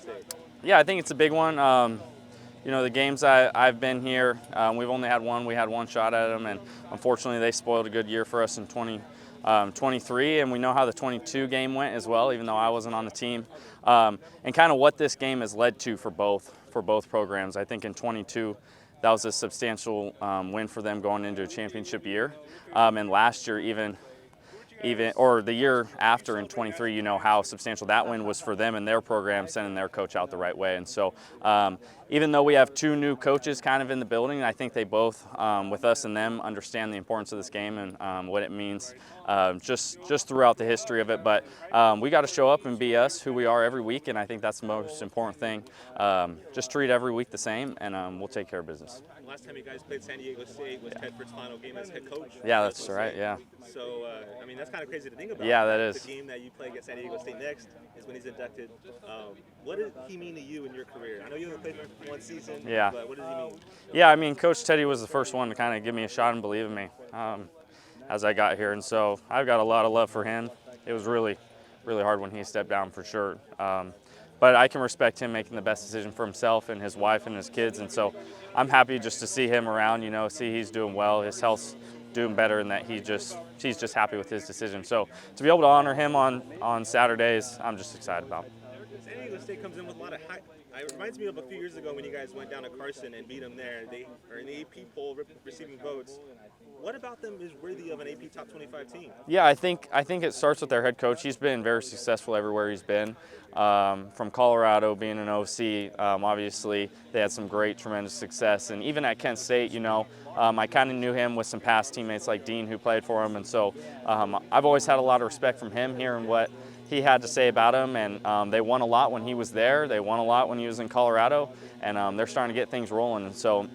State? Yeah, I think it's a big one. You know, the games I've been here, we've only had one. We had one shot at them, and unfortunately they spoiled a good year for us in 2023, and we know how the 22 game went as well, even though I wasn't on the team. And kind of what this game has led to for both programs. I think in 22, that was a substantial win for them going into a championship year. And last year, even or the year after in 23, you know how substantial that win was for them and their program, sending their coach out the right way. And so even though we have two new coaches kind of in the building, I think they both, with us and them, understand the importance of this game and what it means just throughout the history of it. But we got to show up and be us, who we are every week, and I think that's the most important thing. Just treat every week the same, and we'll take care of business. Last time you guys played San Diego State was Tedford's final game as head coach. Yeah, that's right, yeah. So, I mean, that's kind of crazy to think about. Yeah, that is. The game that you play against San Diego State next is when he's inducted. What did he mean to you in your career? I know you only played for one season, yeah. But what does he mean? Yeah, I mean, Coach Teddy was the first one to kind of give me a shot and believe in me as I got here. And so I've got a lot of love for him. It was really, really hard when he stepped down for sure. But I can respect him making the best decision for himself and his wife and his kids. And so I'm happy just to see him around, you know, see he's doing well, his health's doing better, and that he's just happy with his decision. So to be able to honor him on Saturdays, I'm just excited about. San Diego State comes in with a lot of high. It reminds me of a few years ago when you guys went down to Carson and beat them there. They are in the AP poll receiving votes. What about them is worthy of an AP top 25 team? Yeah, I think it starts with their head coach. He's been very successful everywhere he's been. From Colorado, being an OC, obviously they had some great, tremendous success. And even at Kent State, you know, I kind of knew him with some past teammates like Dean who played for him. And so I've always had a lot of respect from him, hearing what he had to say about him. And they won a lot when he was there. They won a lot when he was in Colorado. And they're starting to get things rolling. And so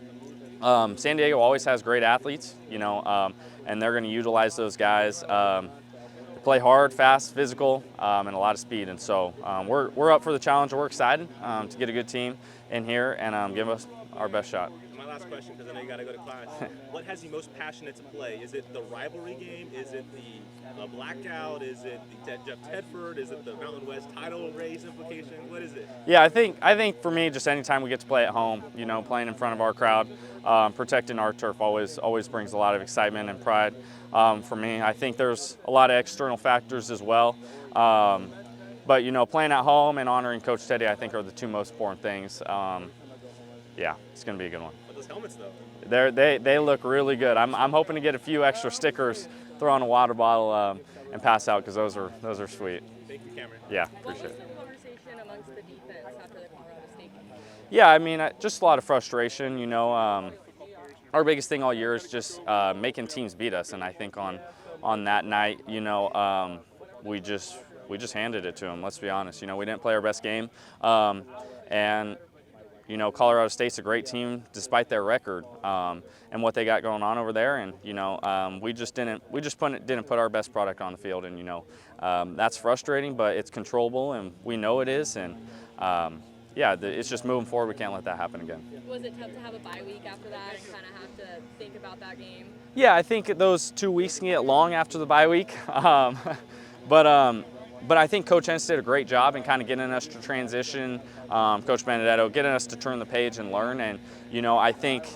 San Diego always has great athletes, you know, and they're going to utilize those guys. They play hard, fast, physical, and a lot of speed. And so we're up for the challenge. We're excited to get a good team in here and give us our best shot. My last question, because I know you got to go to class. What has you most passionate to play? Is it the rivalry game? Is it the blackout? Is it the Jeff Tedford? Is it the Mountain West title race implication? What is it? Yeah, I think for me, just anytime we get to play at home, you know, playing in front of our crowd, protecting our turf always brings a lot of excitement and pride for me. I think there's a lot of external factors as well. But, you know, playing at home and honoring Coach Teddy, I think, are the two most important things. Yeah, it's going to be a good one. But those helmets, though? They look really good. I'm hoping to get a few extra stickers, throw on a water bottle, and pass out, because those are sweet. Thank you, Camryn. Yeah, appreciate it. What was the conversation amongst the defense after the Colorado State game? Yeah, I mean, just a lot of frustration. You know, our biggest thing all year is just making teams beat us, and I think on that night, you know, we just handed it to them. Let's be honest. You know, we didn't play our best game, and you know, Colorado State's a great team despite their record and what they got going on over there. And you know, we just didn't put our best product on the field. And you know, that's frustrating, but it's controllable, and we know it is. And yeah, it's just moving forward. We can't let that happen again. Was it tough to have a bye week after that and kind of have to think about that game? Yeah, I think those 2 weeks can get long after the bye week. But I think Coach Ennis did a great job in kind of getting us to transition, Coach Benedetto, getting us to turn the page and learn. And, you know, I think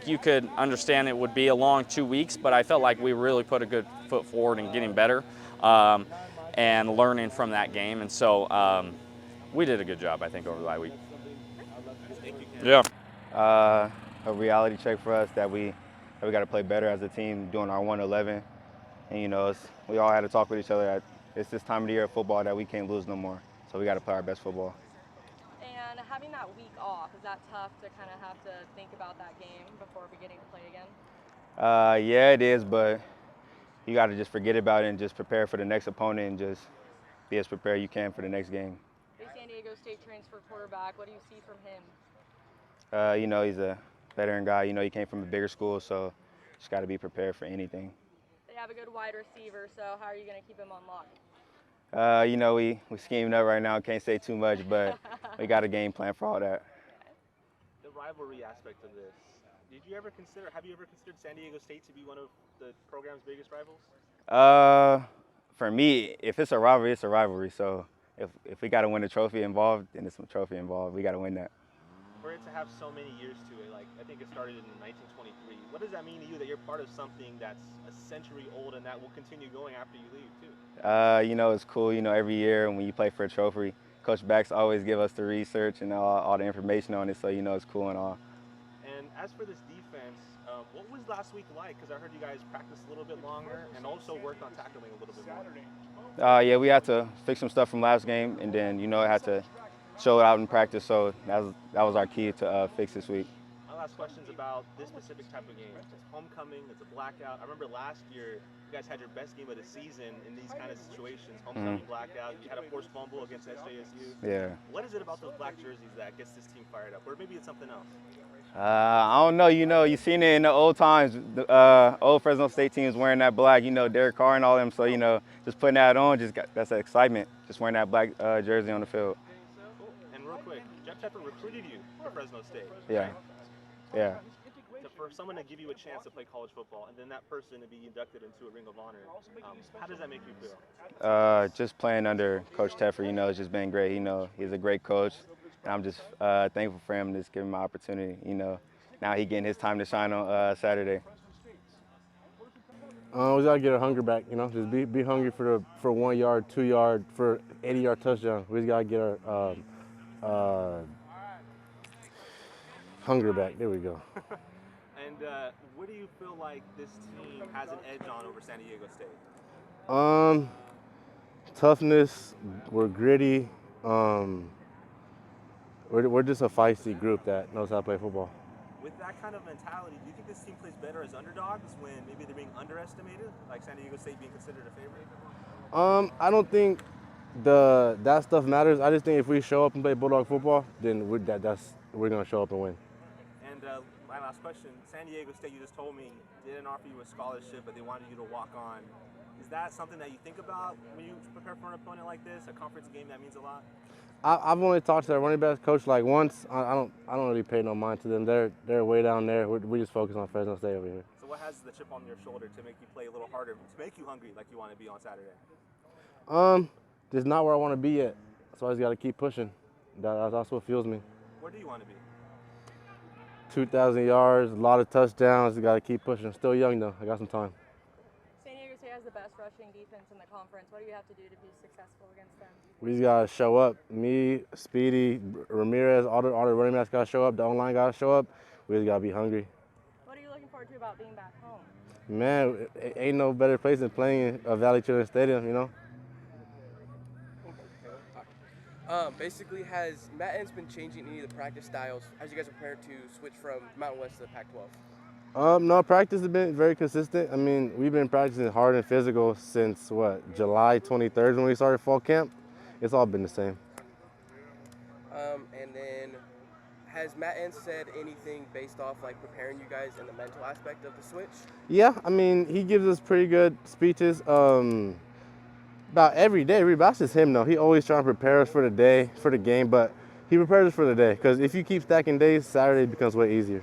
you could understand it would be a long 2 weeks, but I felt like we really put a good foot forward in getting better and learning from that game. And so we did a good job, I think, over the bye week. Yeah. A reality check for us that we got to play better as a team doing our 1-11. And, you know, we all had to talk with each other. It's this time of the year of football that we can't lose no more. So we got to play our best football. And having that week off, is that tough to kind of have to think about that game before beginning to play again? Yeah, it is, but you got to just forget about it and just prepare for the next opponent and just be as prepared you can for the next game. The San Diego State transfer quarterback, what do you see from him? You know, he's a veteran guy. You know, he came from a bigger school, so just got to be prepared for anything. They have a good wide receiver, so how are you going to keep him on lock? You know, we scheming up right now. Can't say too much, but we got a game plan for all that. The rivalry aspect of this. Have you ever considered San Diego State to be one of the program's biggest rivals? For me, if it's a rivalry, it's a rivalry. So if we got to win a trophy involved, then it's some trophy involved. We got to win that. For it to have so many years to it, like I think it started in 1923. What does that mean to you that you're part of something that's a century old and that will continue going after you leave too? You know, it's cool. You know, every year when you play for a trophy, Coach Backs always give us the research and all the information on it, so you know it's cool and all. And as for this defense, what was last week like? Because I heard you guys practiced a little bit longer and also worked on tackling a little bit more. Yeah, we had to fix some stuff from last game, and then you know had to show it out in practice. So that was our key to fix this week. I'll ask questions about this specific type of game. It's homecoming. It's a blackout. I remember last year you guys had your best game of the season in these kind of situations. Homecoming, blackout. You had a forced fumble against SJSU. Yeah. What is it about those black jerseys that gets this team fired up, or maybe it's something else? I don't know. You know, you seen it in the old times. The old Fresno State teams wearing that black. You know, Derek Carr and all them. So you know, just putting that on, that's the excitement. Just wearing that black jersey on the field. Cool. And real quick, Jeff Tedford recruited you for Fresno State. Yeah. Right? Yeah. For someone to give you a chance to play college football and then that person to be inducted into a Ring of Honor, how does that make you feel? Just playing under Coach Tedford, you know, it's just been great. You know, he's a great coach. And I'm just thankful for him to just give him my opportunity. You know, now he getting his time to shine on Saturday. We gotta get our hunger back. You know, just be hungry for 1 yard, 2 yard, for 80-yard touchdown. We just gotta get our hunger back. There we go. And what do you feel like this team has an edge on over San Diego State? Toughness. We're gritty. We're just a feisty group that knows how to play football. With that kind of mentality, do you think this team plays better as underdogs when maybe they're being underestimated, like San Diego State being considered a favorite? I don't think that stuff matters. I just think if we show up and play Bulldog football, then we're gonna show up and win. And my last question, San Diego State, you just told me, didn't offer you a scholarship, but they wanted you to walk on. Is that something that you think about when you prepare for an opponent like this, a conference game that means a lot? I've only talked to our running backs coach like once. I don't really pay no mind to them. They're way down there. We just focus on Fresno State over here. So what has the chip on your shoulder to make you play a little harder, to make you hungry like you want to be on Saturday? Just not where I want to be yet. So I just got to keep pushing. That's what fuels me. Where do you want to be? 2,000 yards, a lot of touchdowns. Got to keep pushing. I'm still young though. I got some time. San Diego State has the best rushing defense in the conference. What do you have to do to be successful against them? We just got to show up. Me, Speedy, Ramirez, all the running backs got to show up. The O-line got to show up. We just got to be hungry. What are you looking forward to about being back home? Man, ain't no better place than playing at Valley Children's Stadium, you know? Basically, has Matt Enns been changing any of the practice styles as you guys are preparing to switch from Mountain West to the Pac-12? No, practice has been very consistent. I mean, we've been practicing hard and physical since, July 23rd when we started fall camp. It's all been the same. And then, has Matt Enns said anything based off, like, preparing you guys in the mental aspect of the switch? Yeah, I mean, he gives us pretty good speeches about every day. That's just him, though. He always trying to prepare us for the day, for the game, but he prepares us for the day. Because if you keep stacking days, Saturday becomes way easier.